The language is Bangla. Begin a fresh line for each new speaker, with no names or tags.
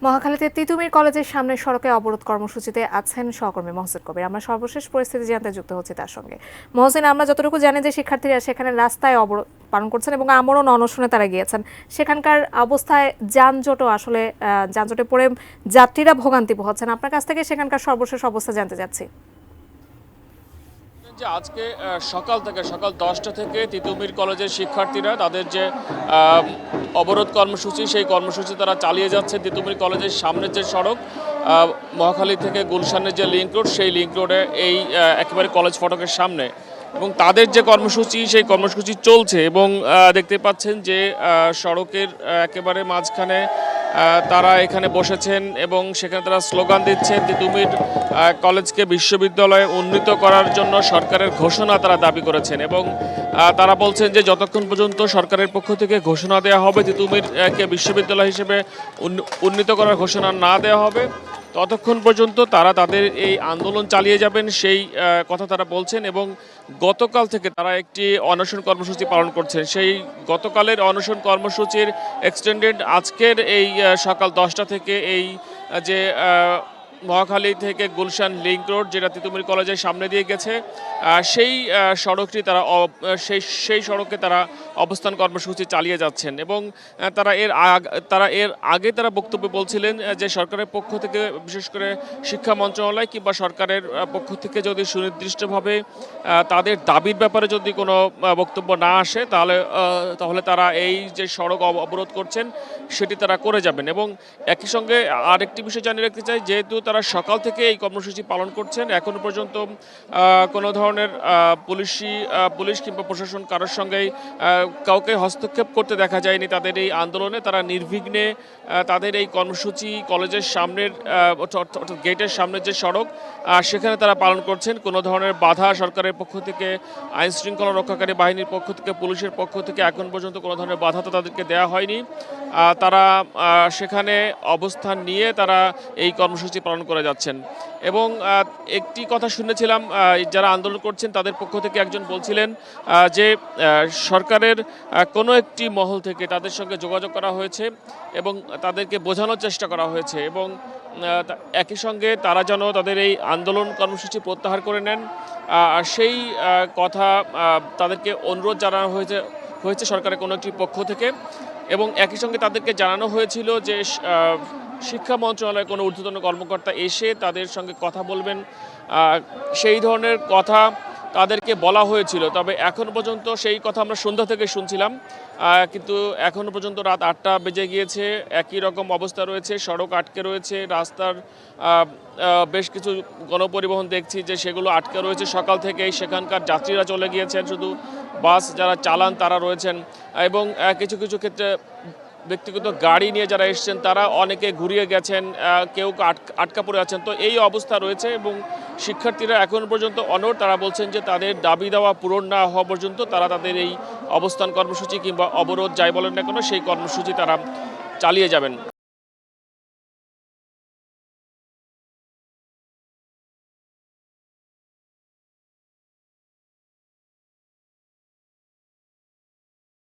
মহাখালীতে তিতুমির কলেজের সামনে সড়কে অবরোধ কর্মসূচিতে আছেন সহকর্মী মহসিন কবির। আমরা সর্বশেষ পরিস্থিতি জানতে যুক্ত হচ্ছি তার সঙ্গে। মহসিন, আমরা যতটুকু জানি যে শিক্ষার্থীরা সেখানে রাস্তায় অবরোধ পালন করছেন এবং আমরণ অনশনে তারা গিয়েছেন। সেখানকার অবস্থায় যানজটও আসলে যানজটে পড়ে যাত্রীরা ভোগান্তি পোহাচ্ছেন। আপনার কাছ থেকে সেখানকার সর্বশেষ অবস্থা জানতে চাচ্ছি।
আজকে সকাল 10টা থেকে তিতুমির কলেজের শিক্ষার্থীরা তাদের যে অবরোধ কর্মসূচি সেই কর্মসূচি তারা চালিয়ে যাচ্ছে। তিতুমির কলেজের সামনের যে সড়ক মহাখালী থেকে গুলশানের যে লিংক রোড, সেই লিংক রোডে এই একেবারে কলেজ ফটকের সামনে এবং তাদের যে কর্মসূচি সেই কর্মসূচি চলছে এবং দেখতে পাচ্ছেন যে সড়কের একেবারে মাঝখানে তারা এখানে বসেছেন এবং সেখানে তারা স্লোগান দিচ্ছেন তিতুমির কলেজকে বিশ্ববিদ্যালয়ে উন্নীত করার জন্য সরকারের ঘোষণা তারা দাবি করেছেন এবং তারা বলছেন যে যতক্ষণ পর্যন্ত সরকারের পক্ষ থেকে ঘোষণা দেওয়া হবে তিতুমিরকে বিশ্ববিদ্যালয় হিসেবে উন্নীত করার ঘোষণা না দেওয়া হবে ততক্ষণ পর্যন্ত তারা তাদের এই আন্দোলন চালিয়ে যাবেন সেই কথা তারা বলছেন এবং গতকাল থেকে তারা একটি অনশন কর্মসূচি পালন করছেন। সেই গতকালের অনশন কর্মসূচির এক্সটেন্ডেড আজকের এই সকাল 10টা থেকে এই যে মহাখালী থেকে গুলশান লিংক রোড যেটা তিতুমির কলেজের সামনে দিয়ে গেছে সেই সড়কটি তারা সেই সড়কে তারা অবস্থান কর্মসূচি চালিয়ে যাচ্ছেন এবং তারা এর আগে তারা বক্তব্যে বলছিলেন যে সরকারের পক্ষ থেকে বিশেষ করে শিক্ষা মন্ত্রণালয় কিংবা সরকারের পক্ষ থেকে যদি সুনির্দিষ্টভাবে তাদের দাবির ব্যাপারে যদি কোনো বক্তব্য না আসে তাহলে তারা এই যে সড়ক অবরোধ করছেন সেটি তারা করে যাবেন এবং একই সঙ্গে আরেকটি বিষয় জানিয়ে রাখতে চাই, যেহেতু তারা সকাল থেকে এই কর্মসূচি পালন করছেন এখনো পর্যন্ত কোনো ধরনের পুলিশ কিংবা প্রশাসন কারোর সঙ্গেই কাউকে হস্তক্ষেপ করতে দেখা যায়নি তাদের এই আন্দোলনে। তারা নির্বিঘ্নে তাদের এই কর্মসূচি কলেজের সামনের অর্থাৎ গেটের সামনের যে সড়ক সেখানে তারা পালন করছেন। কোনো ধরনের বাধা সরকারের পক্ষ থেকে, আইন শৃঙ্খলা রক্ষাকারী বাহিনীর পক্ষ থেকে, পুলিশের পক্ষ থেকে এখন পর্যন্ত কোনো ধরনের বাধা তো তাদেরকে দেওয়া হয়নি। তারা সেখানে অবস্থান নিয়ে তারা এই কর্মসূচি পালন করে যাচ্ছেন এবং একটি কথা শুনেছিলাম যারা আন্দোলন করছেন তাদের পক্ষ থেকে একজন বলছিলেন যে সরকারের কোনো একটি মহল থেকে তাদের সঙ্গে যোগাযোগ করা হয়েছে এবং তাদেরকে বোঝানোর চেষ্টা করা হয়েছে এবং একই সঙ্গে তারা যেন তাদের এই আন্দোলন কর্মসূচি প্রত্যাহার করে নেন সেই কথা তাদেরকে অনুরোধ জানানো হয়েছে সরকারের কোনো একটি পক্ষ থেকে এবং একই সঙ্গে তাদেরকে জানানো হয়েছিল যে শিক্ষা মন্ত্রণালয়ের কোনো ঊর্ধ্বতন কর্মকর্তা এসে তাদের সঙ্গে কথা বলবেন, সেই ধরনের কথা তাদেরকে বলা হয়েছিল। তবে এখন পর্যন্ত সেই কথা আমরা সন্ধ্যা থেকে শুনছিলাম কিন্তু এখনও পর্যন্ত রাত 8টা বেজে গিয়েছে, একই রকম অবস্থা রয়েছে, সড়ক আটকে রয়েছে, রাস্তার বেশ কিছু গণপরিবহন দেখছি যে সেগুলো আটকে রয়েছে সকাল থেকেই। সেখানকার যাত্রীরা চলে গিয়েছেন, শুধু বাস যারা চালান তারা রয়েছেন এবং কিছু কিছু ক্ষেত্রে ব্যক্তিগত গাড়ি নিয়ে যারা এসছেন তারা অনেকে ঘুরিয়ে গেছেন, কেউ আটকা পড়ে আছেন। তো এই অবস্থা রয়েছে এবং শিক্ষার্থীরা এখন পর্যন্ত অনড়। তারা বলছেন যে তাদের দাবি দেওয়া পূরণ না হওয়া পর্যন্ত তারা তাদের এই অবস্থান কর্মসূচি কিংবা অবরোধ যাই বলেন না কেন সেই কর্মসূচি তারা চালিয়ে যাবেন।